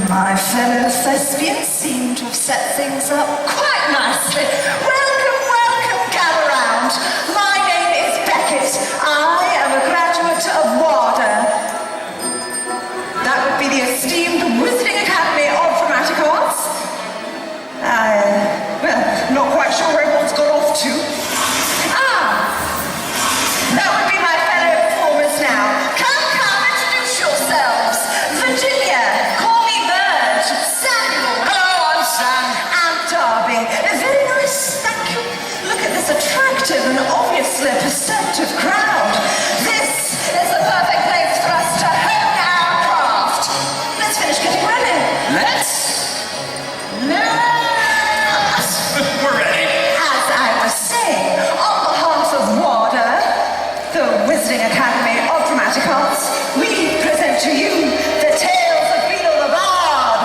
My fellow thespians seem to have set things up quite nicely. Welcome, welcome, gather round. My name is Beckett. I am a graduate of WADA. That would be the esteemed Wizarding Academy of Dramatic Arts. Well, not quite sure where everyone's got off to. That would be my fellow performers now. Come, introduce yourselves. Virginia, call me Burge. Samuel. Hello, I'm Sam. And Darby. Very nice, thank you. Look at this attractive and obviously perceptive crowd. This is the perfect place for us to hone our craft. Let's finish getting ready. We're ready. As I was saying, on behalf of WADA, the Wizarding Academy of Dramatic Arts, we present to you the tales of Beedle the Bard.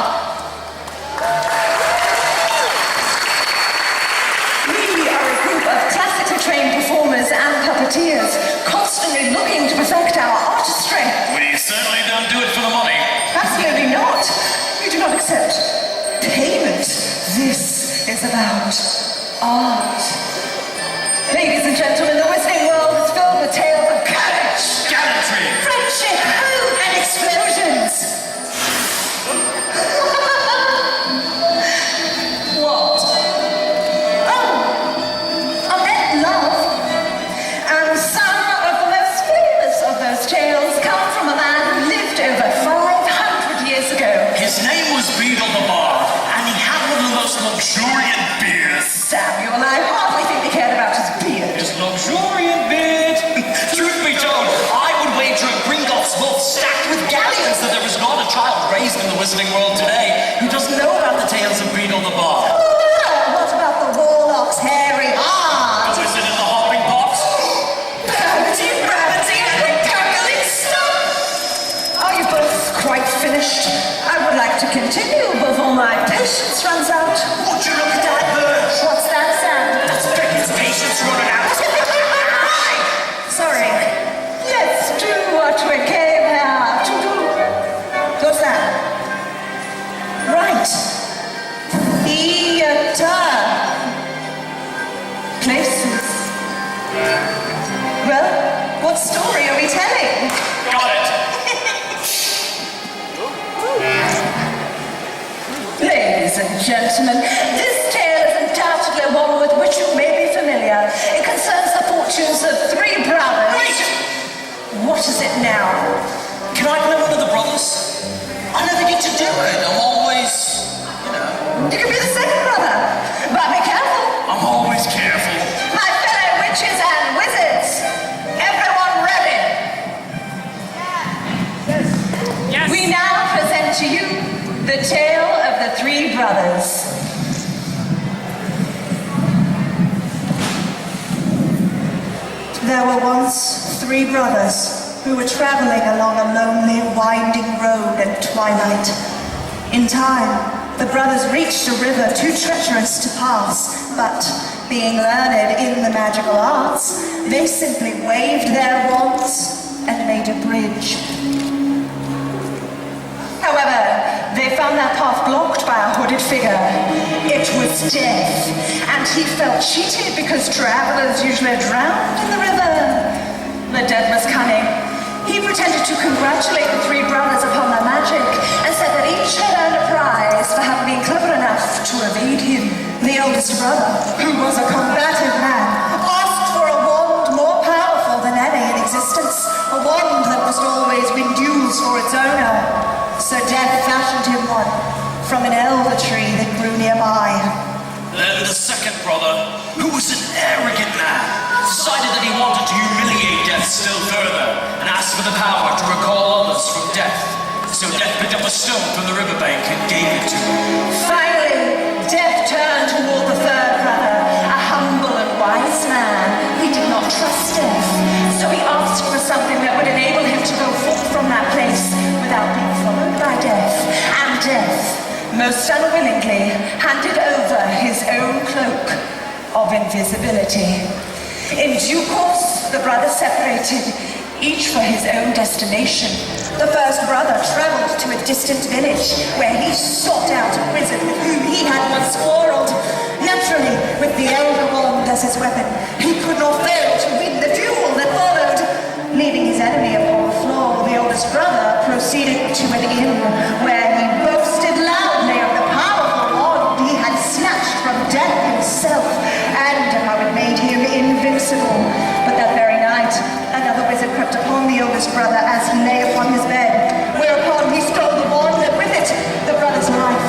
We are a group of classically trained performers and puppeteers, constantly looking to perfect our artistry. We certainly don't do it for the money. Absolutely not. We do not accept payment. This is about art. Ladies and gentlemen, the Wizarding world is filled with tales of courage, Gallantry. friendship, hope, and explosions. What? Oh, I meant love. And some of the most famous of those tales come from a man who lived over 500 years ago. His name was Beedle the Bard, and he had one of the most luxuriant beards. Samuel, I hardly think he cared about his beard. His luxuriant beard. Truth be told, I would wager a Gringotts wolf stacked with galleons that there is not a child raised in the Wizarding world today who doesn't know about the tales of Beedle the Bard. What about the warlock's hairy heart? The wizard and the hopping pox. Gravity, and cackling stuff! Are you both quite finished? I would like to continue before my patience runs out. Would you look at that bird? What's that, Sam? That's Beckett's patience running out. Sorry. Let's do what we came here to do. What's that? Right. Theater. Places. Well, what story are we telling? Got it. Ladies and gentlemen, this tale is undoubtedly one with which you may be familiar. It concerns the fortunes of three brothers. Wait! What is it now? Can I play one of the brothers? I never get to do it. I'm always, You can be the second brother, but be careful. I'm always careful. My fellow witches and wizards, everyone ready? Yes. We now present to you the tale of the three brothers. There were once three brothers who were traveling along a lonely, winding road at twilight. In time, the brothers reached a river too treacherous to pass, but being learned in the magical arts, they simply waved their wands and made a bridge. However, they found their path blocked by a hooded figure. It was Death, and he felt cheated because travelers usually drowned in the river. But Death was cunning. He pretended to congratulate the three brothers upon their magic and said that each had earned a prize for having been clever enough to evade him. The oldest brother, who was a combative man, asked for a wand more powerful than any in existence, a wand that must always win duels for its owner. So Death fashioned him one from an elder tree that grew nearby. Then the second brother, who was an arrogant man, decided that he wanted to humiliate Death still further and asked for the power to recall others from death. So Death picked up a stone from the riverbank and gave it to him. Finally, Death turned toward the third brother, a humble and wise man. He did not trust Death, so he asked for something that would enable him to go forth from that place without being followed by Death. And Death, most unwillingly, handed over his own cloak of invisibility. In due course, the brothers separated, each for his own destination. The first brother traveled to a distant village where he sought out a wizard with whom he had once quarreled. Naturally, with the elder wand as his weapon, he could not fail to win the duel that followed. Leaving his enemy upon the floor, the oldest brother proceeded to an inn where he boasted loudly of the powerful wand he had snatched from death himself and how it made him invincible. But that very night, another wizard crept upon the oldest brother as he lay upon his bed, whereupon he stole the wand and with it the brother's life.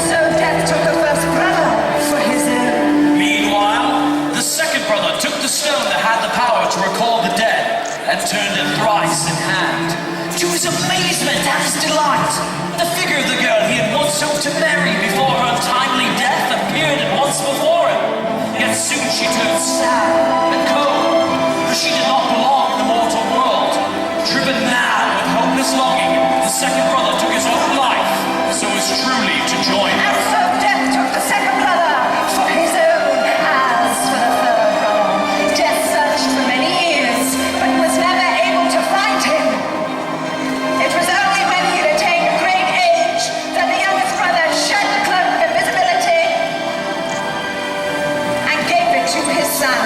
So death took the first brother for his own. Meanwhile, the second brother took the stone that had the power to recall the dead and turned it thrice in hand. To his amazement and his delight, the figure of the girl he had once hoped to marry before her untimely death appeared at once before him. Yet soon she turned sad and cold, for she did not belong in the mortal world. Driven mad with hopeless longing, the second brother took his own life, so as truly to join her. And so death took the second brother for his own. As for the third brother, death searched for many years, but was never able to find him. It was only when he had attained great age that the youngest brother shed the cloak of invisibility and gave it to his son.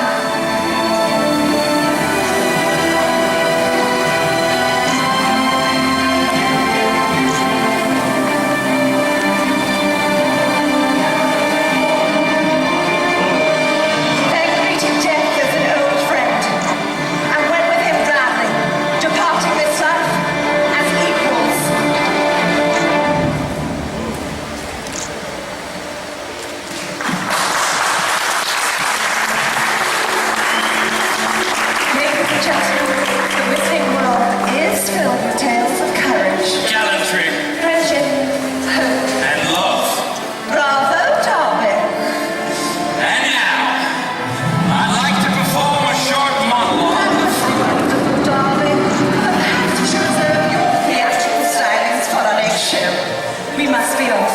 We must be off.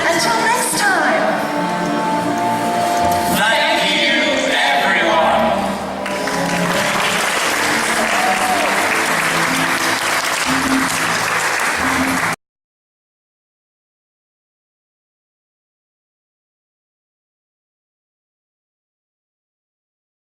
Until next